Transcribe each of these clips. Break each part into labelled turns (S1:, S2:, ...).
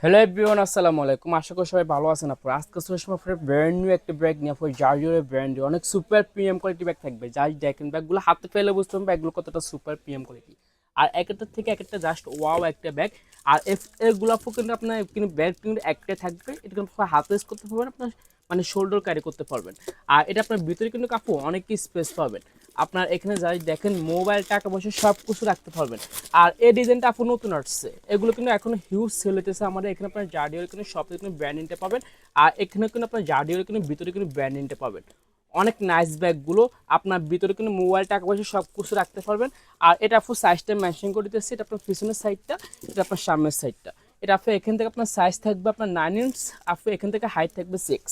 S1: Hello everyone, আসসালামু আলাইকুম। আশা করি সবাই ভালো আছেন। আপনারা আজকে চলে আসলাম আপনার ব্র্যান্ড নিউ একটা ব্যাগ নিয়ে। আপনার জার্জিওর ব্র্যান্ড অনেক সুপার প্রিমিয়াম কোয়ালিটি ব্যাগ থাকবে। যা দেখেন ব্যাগগুলো হাতে পেলে বুঝতে পারবেন ব্যাগগুলো কতটা সুপার প্রিমিয়াম কোয়ালিটি। আর একটা থেকে একটা জাস্ট ওয়াও একটা ব্যাগ। আর এগুলো কিন্তু আপনার কিন্তু ব্যাগ কিন্তু একটাই থাকবে। এটা কিন্তু আপনার হাতে ইউজ করতে পারবেন, আপনার মানে শোল্ডার ক্যারি করতে পারবেন। আর এটা আপনার ভিতরে কিন্তু কাপড় অনেক স্পেস পাবেন। আপনার এখানে যাই দেখেন মোবাইল, টাকা পয়সা সব কিছু রাখতে পারবেন। আর এই ডিজাইনটা আপনি নতুন আসছে, এগুলো কিন্তু এখন হিউজ সেল হইতেছে আমাদের এখানে। আপনার জার্ডিওর কিন্তু সব কিন্তু ব্র্যান্ড নিতে পাবেন। আর এখানে কিন্তু আপনার জার্ডিওর কিন্তু ভিতরে কিন্তু ব্র্যান্ড নিতে পাবেন। অনেক নাইস ব্যাগগুলো আপনার ভিতরে কিন্তু মোবাইল, টাকা পয়সা সব কিছু রাখতে পারবেন। আর এটা আপনার সাইজটা মেনশন করে দিতেছে। এটা আপনার পিছনের সাইডটা, এটা আপনার সামনের সাইডটা। এটা আপনার এখান থেকে আপনার সাইজ থাকবে আপনার 9 ইঞ্চ, আপনার এখান থেকে হাইট থাকবে 6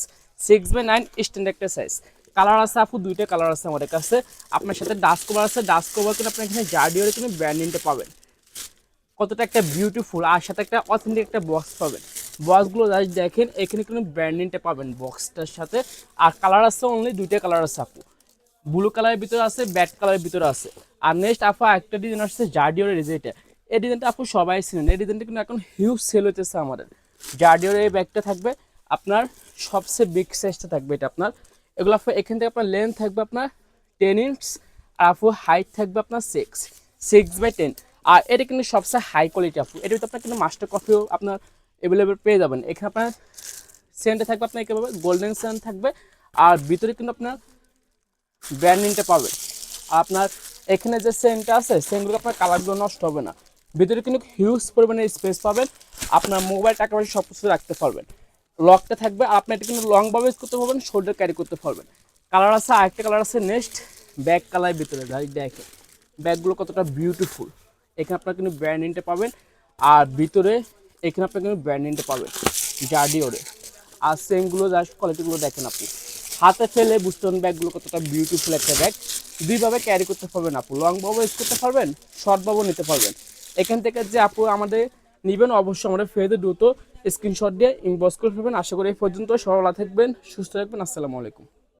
S1: 6/9 স্ট্যান্ডার্ড একটা সাইজ। কালার আছে আপু, দুইটা কালার আছে আমাদের কাছে। আপনার সাথে ডাস্ট কভার আছে, ডাস্ট কভার কিন্তু আপনার এখানে জার্ডিওর কিন্তু ব্র্যান্ড নিতে পাবেন। কতটা একটা বিউটিফুল, আর সাথে একটা অথেন্টিক একটা বক্স পাবেন। বক্সগুলো দেখেন এখানে কিন্তু ব্র্যান্ডিংটা পাবেন বক্সটার সাথে। আর কালার আছে অনলি দুইটা কালার আছে আপু, ব্লু কালারের ভিতরে আছে, ব্যাড কালারের ভিতরে আছে। আর নেক্সট আপু একটা ডিজাইন আসছে জার্ডিওরের ডিজাইনটা। এই ডিজাইনটা আপু সবাই চিনেন, এই ডিজাইনটা কিন্তু এখন হিউজ সেল হইতেছে আমাদের। জার্ডিওরের এই ব্যাগটা থাকবে আপনার সবচেয়ে বিগ সাইজটা থাকবে এটা আপনার। এগুলো আপু এখান থেকে আপনার লেন্থ থাকবে আপনার 10 ইঞ্চ, আর আপু হাইট থাকবে আপনার 6 6/10। আর এটা কিন্তু সবচেয়ে হাই কোয়ালিটি আপু। এটা আপনার কিন্তু মাস্টার কফিও আপনার অ্যাভেলেবেল পেয়ে যাবেন। এখানে আপনার সেন্টে থাকবে আপনার একেবারে গোল্ডেন সেন্ট থাকবে। আর ভিতরে কিন্তু আপনার ব্র্যান্ডিংটা পাবে। আপনার এখানে যে সেন্টটা আছে সেন্টগুলো আপনার কালারগুলো নষ্ট হবে না। ভিতরে কিন্তু হিউজ পরিমাণে স্পেস পাবেন। আপনার মোবাইল, টাকা পয়সা সব কিছু রাখতে পারবেন। লকটা থাকবে, আপনার এটা কিন্তু লংভাবে ইউজ করতে পারবেন, শোল্ডার ক্যারি করতে পারবেন। কালার আছে, আরেকটা কালার আছে নেক্সট ব্যাগ কালারের ভিতরে। দেখেন ব্যাগগুলো কতটা বিউটিফুল। এখানে আপনার কিন্তু ব্র্যান্ডিংটা পাবেন। আর ভিতরে এখানে আপনার কিন্তু ব্র্যান্ডিংটা পাবেন জার্ডিওরে। আর সেমগুলো জাস্ট কোয়ালিটিগুলো দেখেন আপনি, হাতে ফেলে বুঝতে পারবেন ব্যাগগুলো কতটা বিউটিফুল একটা ব্যাগ। দুইভাবে ক্যারি করতে পারবেন আপু, লংভাবে ইউজ করতে পারবেন, শর্টভাবেও নিতে পারবেন। এখান থেকে যে আপু আমাদের নেবেন অবশ্যই আমাদের ফেসে দ্রুত স্ক্রিনশট দিয়ে ইনবক্স করে ফেলবেন। আশা করি এই পর্যন্ত সবাই ভালো থাকবেন, সুস্থ থাকবেন। আসসালামু আলাইকুম।